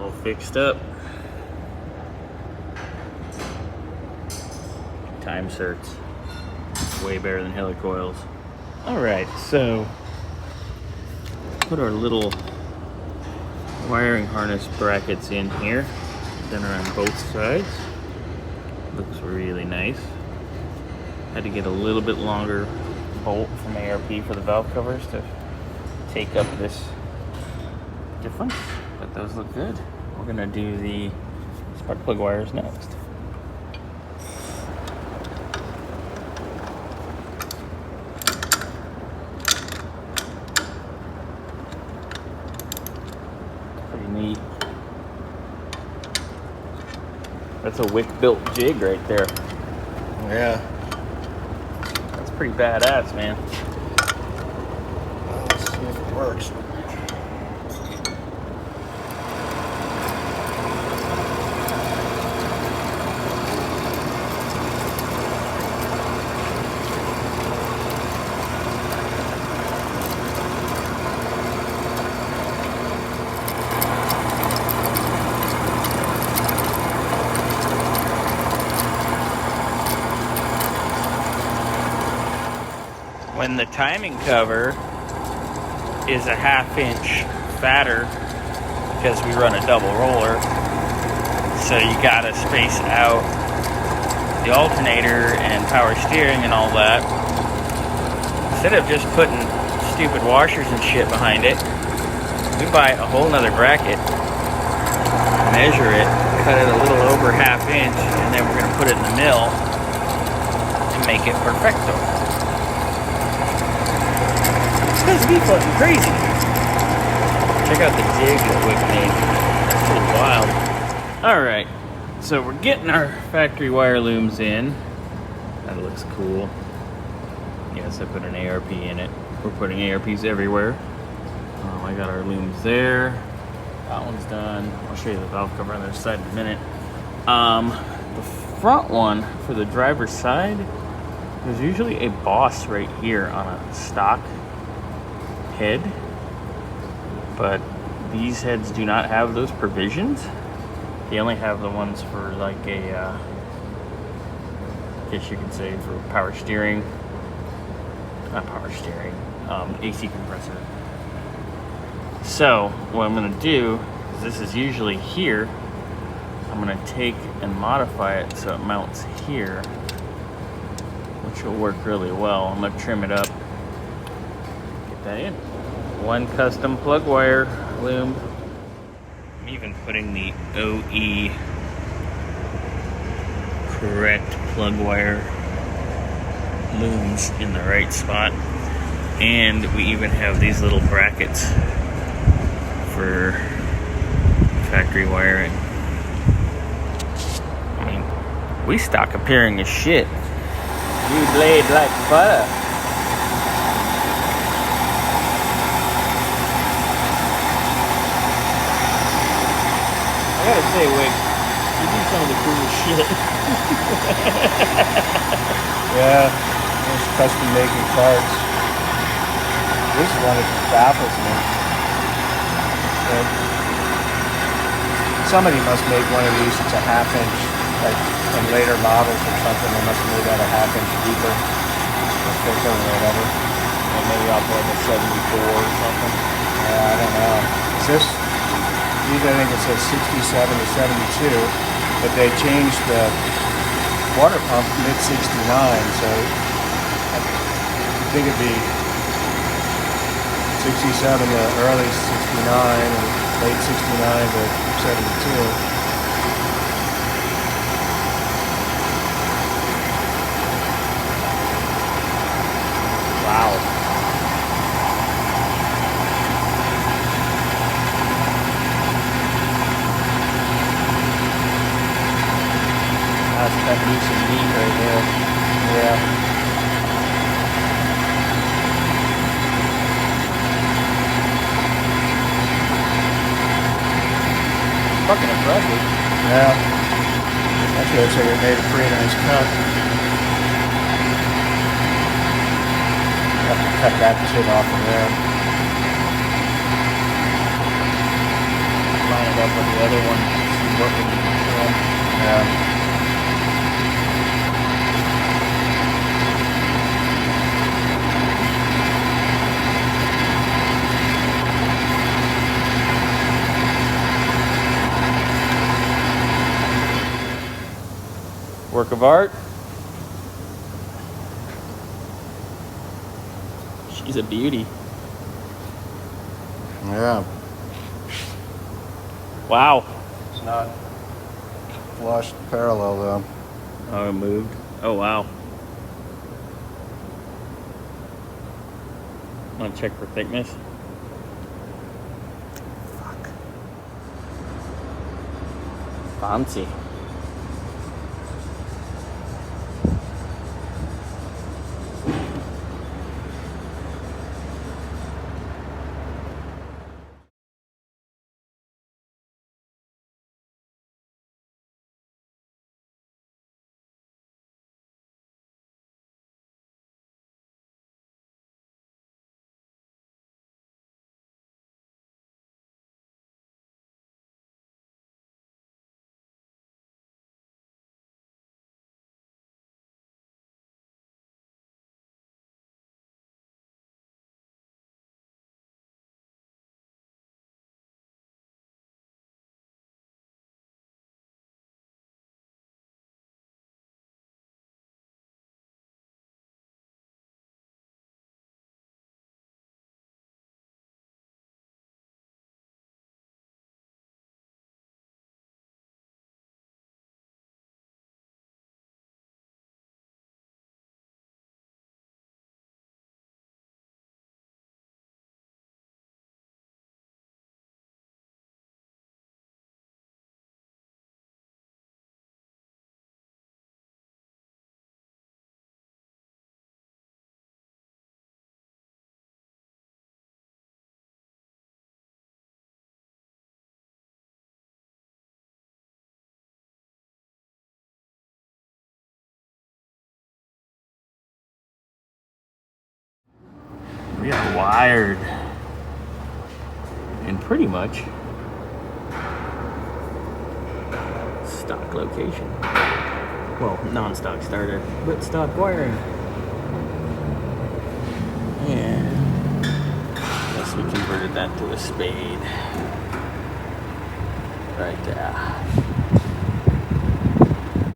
all fixed up. Time-Certs. Way better than helicoils. Alright, so put our little wiring harness brackets in here. Done around both sides. Looks really nice. Had to get a little bit longer bolt from ARP for the valve covers to take up this difference, but those look good. We're gonna do the spark plug wires next. Pretty neat. That's a Wick built jig right there. Yeah. That's pretty badass, man. Well, let's see if it works. When the timing cover is a 1/2 inch fatter, because we run a double roller, so you gotta space out the alternator and power steering and all that. Instead of just putting stupid washers and shit behind it, we buy a whole nother bracket, measure it, cut it a little over 1/2 inch, and then we're gonna put it in the mill to make it perfecto. It's be fucking crazy. Check out the jig that Wick made. It's pretty wild. Alright, so we're getting our factory wire looms in. That looks cool. Yes, I put an ARP in it. We're putting ARPs everywhere. I got our looms there. That one's done. I'll show you the valve cover on the other side in a minute. The front one for the driver's side, there's usually a boss right here on a stock head, but these heads do not have those provisions. They only have the ones for like a I guess you could say for power steering, not power steering, AC compressor. So what I'm going to do is, this is usually here, I'm going to take and modify it so it mounts here, which will work really well. I'm going to trim it up, get that in. One custom plug wire loom. I'm even putting the OE correct plug wire looms in the right spot. And we even have these little brackets for factory wiring. I mean, we stock appearing as shit. We blade like butter. I gotta say, Wick, you do some of the coolest shit. Yeah, those custom making parts. This is one that baffles me. But somebody must make one of these. It's a 1/2 inch, like in later models or something. They must have made that a 1/2 inch deeper, or thicker, or whatever. And maybe off like a 74 or something. Yeah, I don't know. Is this? I think it says 67 to 72, but they changed the water pump mid-69, so I think it'd be 67 to early 69 and late 69 to 72. Wow. That's that piece of meat right there. Yeah. Fucking impressive. Yeah. Actually, looks like it made a pretty nice cut. Have to cut that shit off of there. Line it up with the other one, see what we need to film. Yeah. Work of art. She's a beauty. Yeah. Wow. It's not flush parallel though. Oh, it moved. Oh, wow. Want to check for thickness? Fuck. Fancy. We are wired. And pretty much stock location. Well, non-stock starter, but stock wiring. And guess we converted that to a spade. Right there.